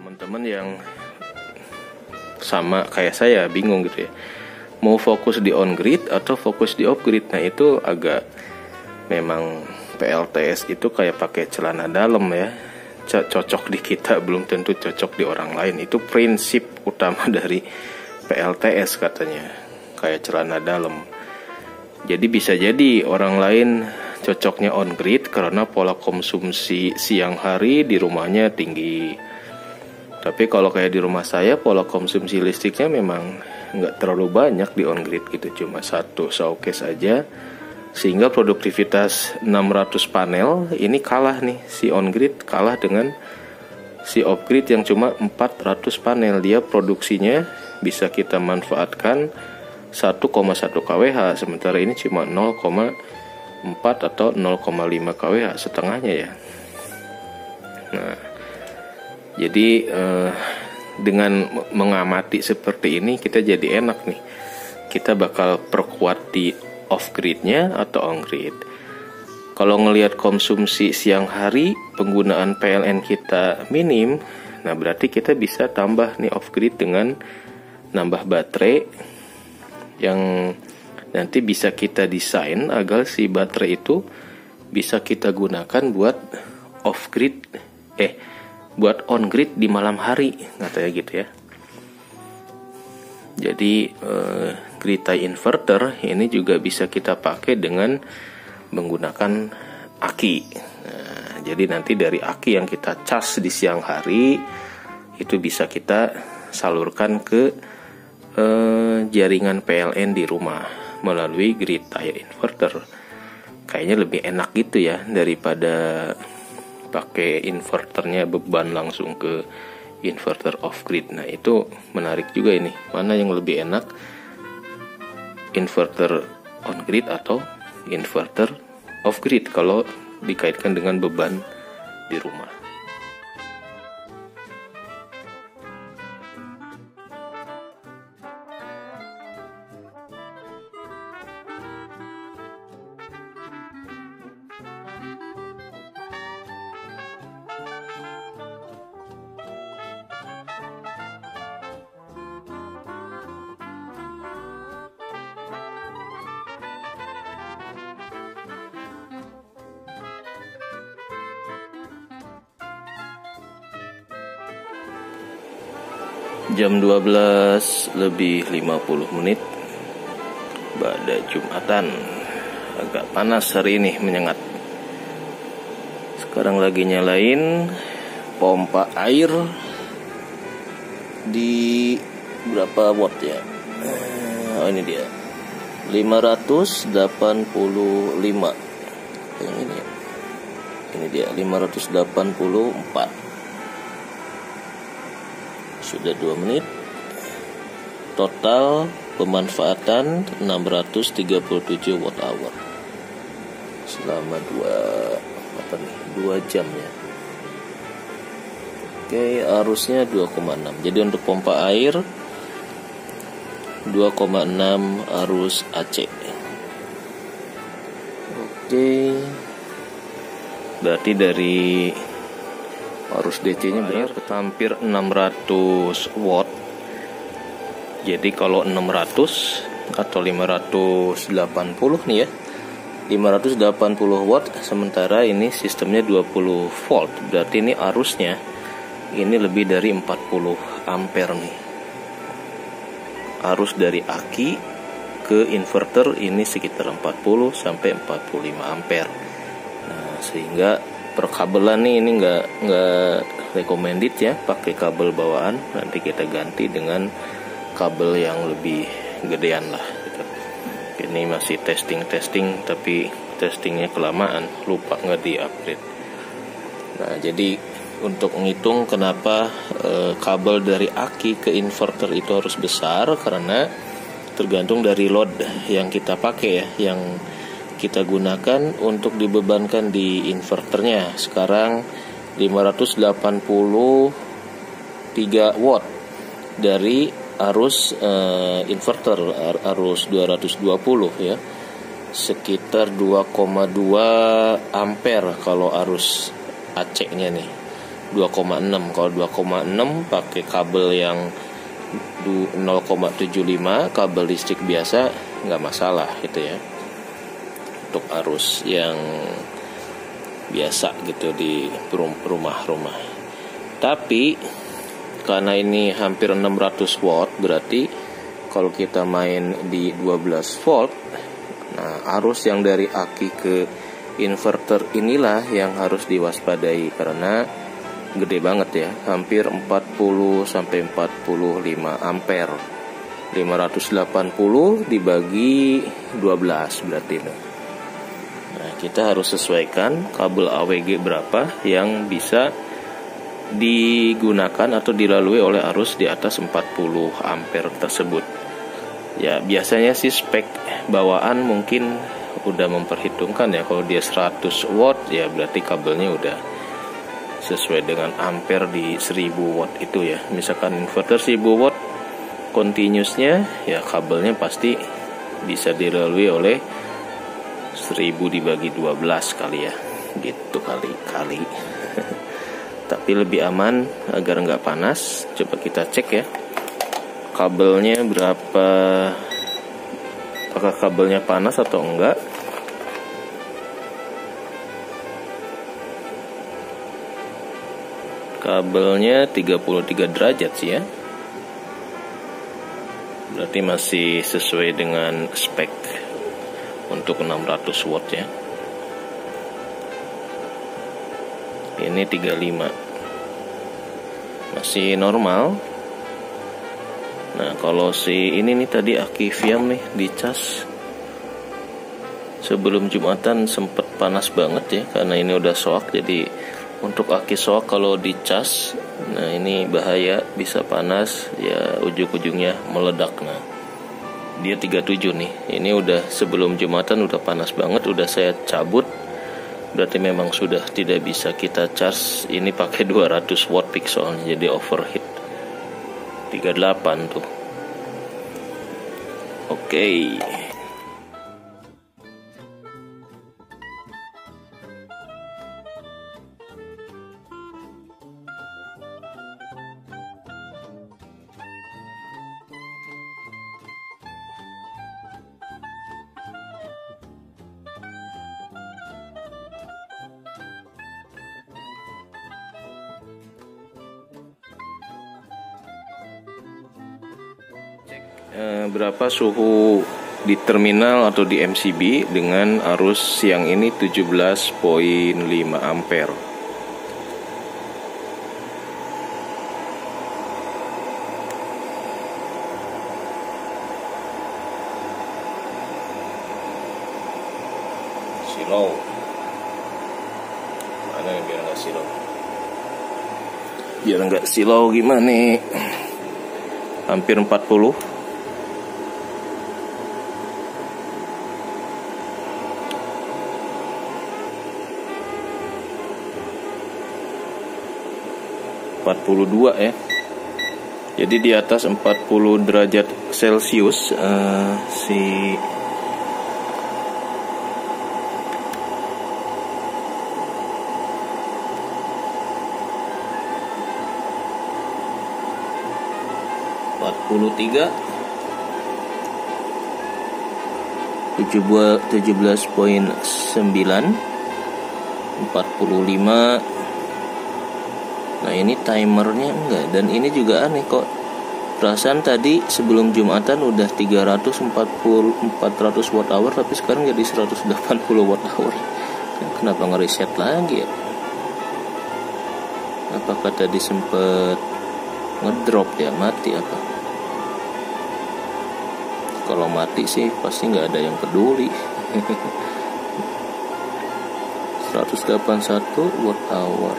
teman-teman yang sama kayak saya bingung gitu ya, mau fokus di on grid atau fokus di off grid. Nah itu agak, memang PLTS itu kayak pakai celana dalam ya, cocok di kita belum tentu cocok di orang lain. Itu prinsip utama dari PLTS katanya, kayak celana dalam. Jadi bisa jadi orang lain cocoknya on grid karena pola konsumsi siang hari di rumahnya tinggi. Tapi kalau kayak di rumah saya, pola konsumsi listriknya memang nggak terlalu banyak di on grid gitu, cuma satu showcase aja. Sehingga produktivitas 600 panel ini kalah nih, si on grid kalah dengan si off grid yang cuma 400 panel. Dia produksinya bisa kita manfaatkan 1,1 kWh, sementara ini cuma 0,4 atau 0,5 kWh, setengahnya ya. Nah, jadi dengan mengamati seperti ini kita jadi enak nih. Kita bakal perkuat di off gridnya atau on grid. Kalau ngelihat konsumsi siang hari, penggunaan PLN kita minim, nah berarti kita bisa tambah nih off grid dengan nambah baterai yang nanti bisa kita desain agar si baterai itu bisa kita gunakan buat off grid, buat on grid di malam hari, katanya gitu ya. Jadi grid tie inverter ini juga bisa kita pakai dengan menggunakan aki. Nah, jadi nanti dari aki yang kita cas di siang hari itu bisa kita salurkan ke jaringan PLN di rumah melalui grid tie inverter. Kayaknya lebih enak gitu ya daripada pakai inverternya beban langsung ke inverter off grid. Nah itu menarik juga ini, mana yang lebih enak, inverter on grid atau inverter off grid kalau dikaitkan dengan beban di rumah. Jam 12 lebih 50 menit pada Jumatan. Agak panas hari ini, menyengat. Sekarang lagi nyalain pompa air di berapa watt ya? Oh ini dia, 585. Yang ini ya. Ini dia 584. Sudah 2 menit. Total pemanfaatan 637 watt hour selama 2 jam ya. Oke, arusnya 2,6. Jadi untuk pompa air 2,6 arus AC. Oke. Berarti dari arus DC-nya hampir 600 watt. Jadi kalau 600 atau 580 nih ya, 580 watt, sementara ini sistemnya 20 volt. Berarti ini arusnya ini lebih dari 40 ampere nih. Arus dari aki ke inverter ini sekitar 40 sampai 45 ampere. Nah, sehingga perkabelan nih ini nggak recommended ya, pakai kabel bawaan. Nanti kita ganti dengan kabel yang lebih gedean lah gitu. Ini masih testing tapi testingnya kelamaan, lupa nggak di upgrade. Nah jadi untuk menghitung kenapa kabel dari aki ke inverter itu harus besar, karena tergantung dari load yang kita pakai ya, yang kita gunakan untuk dibebankan di inverternya. Sekarang 583 watt dari arus inverter, arus 220 ya, sekitar 2,2 ampere kalau arus AC-nya nih. 2,6. Kalau 2,6 pakai kabel yang 0,75, kabel listrik biasa nggak masalah gitu ya, untuk arus yang biasa gitu di rumah-rumah. Tapi karena ini hampir 600 watt, berarti kalau kita main di 12 volt, nah arus yang dari aki ke inverter inilah yang harus diwaspadai, karena gede banget ya, hampir 40 sampai 45 ampere. 580 dibagi 12 berarti. Nah, kita harus sesuaikan kabel AWG berapa yang bisa digunakan atau dilalui oleh arus di atas 40 ampere tersebut. Ya, biasanya sih spek bawaan mungkin udah memperhitungkan ya, kalau dia 100 watt ya berarti kabelnya udah sesuai dengan ampere di 1000 watt itu ya. Misalkan inverter 1000 watt continuousnya, ya kabelnya pasti bisa dilalui oleh 1000 dibagi 12 kali ya, gitu kali. Tapi lebih aman agar nggak panas, coba kita cek ya kabelnya berapa, apakah kabelnya panas atau enggak. Kabelnya 33 derajat sih ya, berarti masih sesuai dengan spek untuk 600 watt ya. Ini 35, masih normal. Nah, kalau si ini nih tadi aki Viam nih dicas sebelum Jumatan sempet panas banget ya, karena ini udah soak. Jadi untuk aki soak kalau dicas, nah ini bahaya, bisa panas ya, ujung-ujungnya meledak. Nah, dia 37 nih, ini udah sebelum Jumatan udah panas banget, udah saya cabut. Berarti memang sudah tidak bisa kita charge. Ini pakai 200 watt peak soalnya, jadi overheat. 38 tuh. Oke. Berapa suhu di terminal atau di MCB dengan arus yang ini 17,5 ampere. Silau mana nih biar nggak silau? Biar nggak silau gimana nih? Hampir 40. ya. Jadi di atas 40 derajat Celcius si (17,9) 45. Nah, ini timernya enggak, dan ini juga aneh kok. Perasaan tadi sebelum Jumatan udah 400 watt hour, tapi sekarang jadi 180 watt hour. Kenapa ngereset lagi ya? Apakah tadi sempet ngedrop ya, mati apa? Kalau mati sih pasti nggak ada yang peduli. 181 watt hour,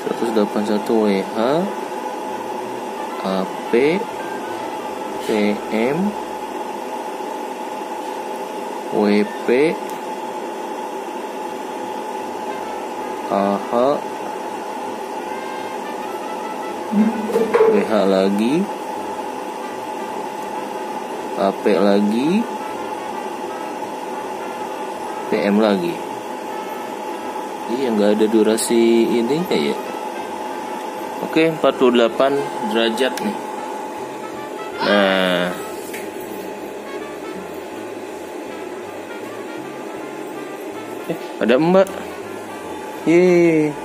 181 WH, AP, PM, WP, AH, WH lagi, AP lagi, PM lagi. Iya, nggak ada durasi ininya ya. Oke, 48 derajat nih. Nah, ada Mbak. Yeay.